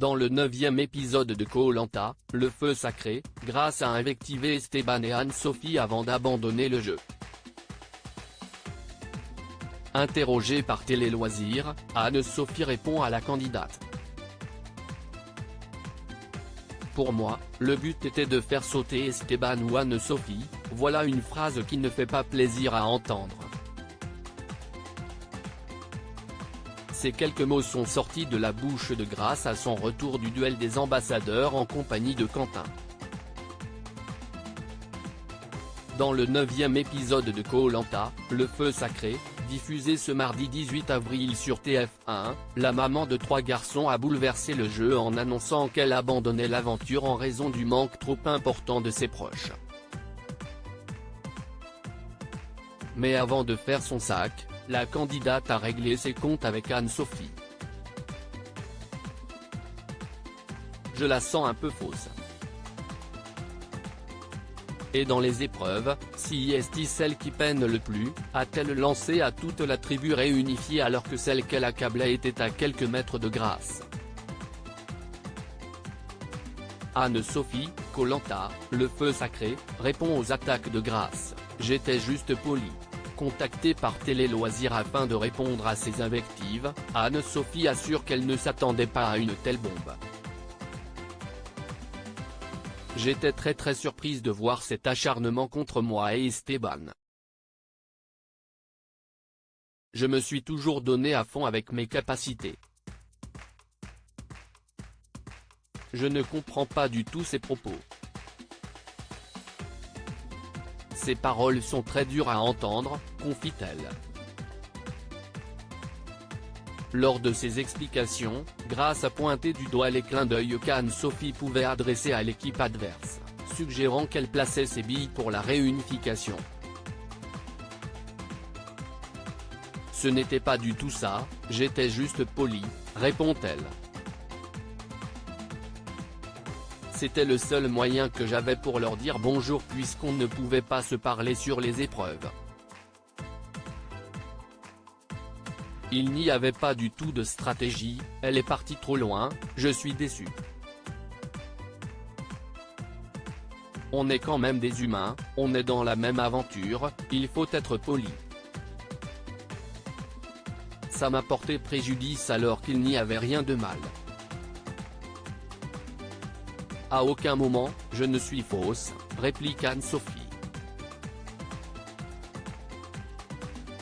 Dans le 9e épisode de Koh-Lanta, le feu sacré, Grace a invectivé Esteban et Anne-Sophie avant d'abandonner le jeu. Interrogée par Télé Loisirs, Anne-Sophie répond à la candidate. Pour moi, le but était de faire sauter Esteban ou Anne-Sophie, voilà une phrase qui ne fait pas plaisir à entendre. Ces quelques mots sont sortis de la bouche de Grace à son retour du duel des ambassadeurs en compagnie de Quentin. Dans le 9e épisode de Koh-Lanta, le feu sacré, diffusé ce mardi 18 avril sur TF1, la maman de 3 garçons a bouleversé le jeu en annonçant qu'elle abandonnait l'aventure en raison du manque trop important de ses proches. Mais avant de faire son sac, la candidate a réglé ses comptes avec Anne-Sophie. Je la sens un peu fausse. Et dans les épreuves, si est celle qui peine le plus, a-t-elle lancé à toute la tribu réunifiée alors que celle qu'elle accablait était à quelques mètres de Grace. Anne-Sophie, Koh-Lanta, le feu sacré, répond aux attaques de Grace, j'étais juste polie. Contactée par Télé Loisirs afin de répondre à ces invectives, Anne-Sophie assure qu'elle ne s'attendait pas à une telle bombe. J'étais très surprise de voir cet acharnement contre moi et Esteban. Je me suis toujours donné à fond avec mes capacités. Je ne comprends pas du tout ces propos. Ces paroles sont très dures à entendre, confie-t-elle. Lors de ses explications, Grace a pointé du doigt les clins d'œil qu'Anne-Sophie pouvait adresser à l'équipe adverse, suggérant qu'elle plaçait ses billes pour la réunification. Ce n'était pas du tout ça, j'étais juste polie, répond-elle. C'était le seul moyen que j'avais pour leur dire bonjour puisqu'on ne pouvait pas se parler sur les épreuves. Il n'y avait pas du tout de stratégie, elle est partie trop loin, je suis déçue. On est quand même des humains, on est dans la même aventure, il faut être poli. Ça m'a porté préjudice alors qu'il n'y avait rien de mal. À aucun moment, je ne suis fausse, réplique Anne-Sophie.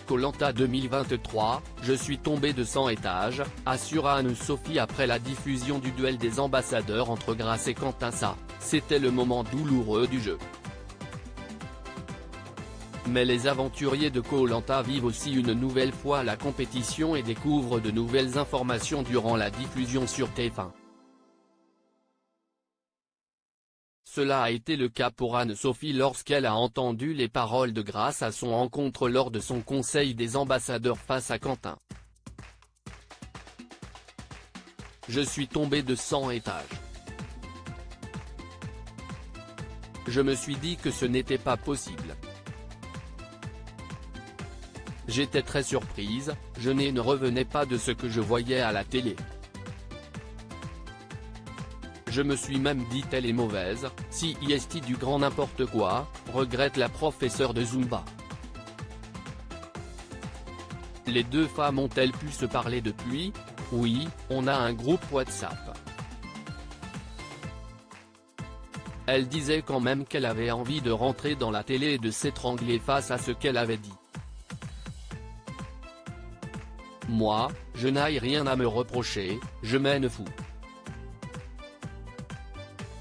Koh-Lanta 2023, je suis tombée de 100 étages, assure Anne-Sophie après la diffusion du duel des ambassadeurs entre Grace et Quentin. Ça, c'était le moment douloureux du jeu. Mais les aventuriers de Koh-Lanta vivent aussi une nouvelle fois la compétition et découvrent de nouvelles informations durant la diffusion sur TF1. Cela a été le cas pour Anne-Sophie lorsqu'elle a entendu les paroles de Grace à son encontre lors de son conseil des ambassadeurs face à Quentin. Je suis tombée de 100 étages. Je me suis dit que ce n'était pas possible. J'étais très surprise, je ne revenais pas de ce que je voyais à la télé. Je me suis même dit elle est mauvaise, si est du grand n'importe quoi, regrette la professeure de Zumba. Les deux femmes ont-elles pu se parler depuis? Oui, on a un groupe WhatsApp. Elle disait quand même qu'elle avait envie de rentrer dans la télé et de s'étrangler face à ce qu'elle avait dit. Moi, je n'ai rien à me reprocher, je m'en fous.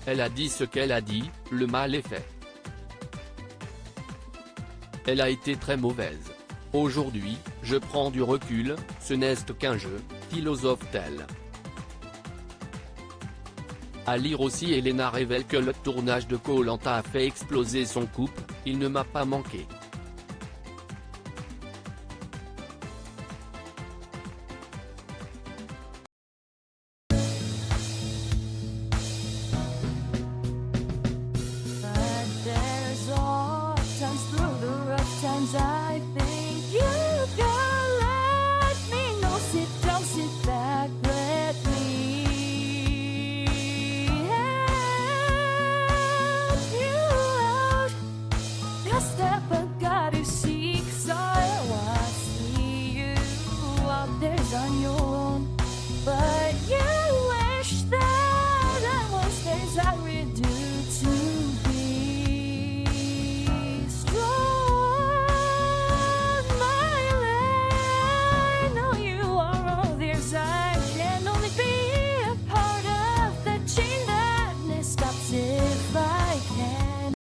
Elle a dit ce qu'elle a dit, le mal est fait. Elle a été très mauvaise. Aujourd'hui, je prends du recul, ce n'est qu'un jeu, philosophe-t-elle. À lire aussi, Elena révèle que le tournage de Koh-Lanta a fait exploser son couple, il ne m'a pas manqué. But there's all times through the rough times I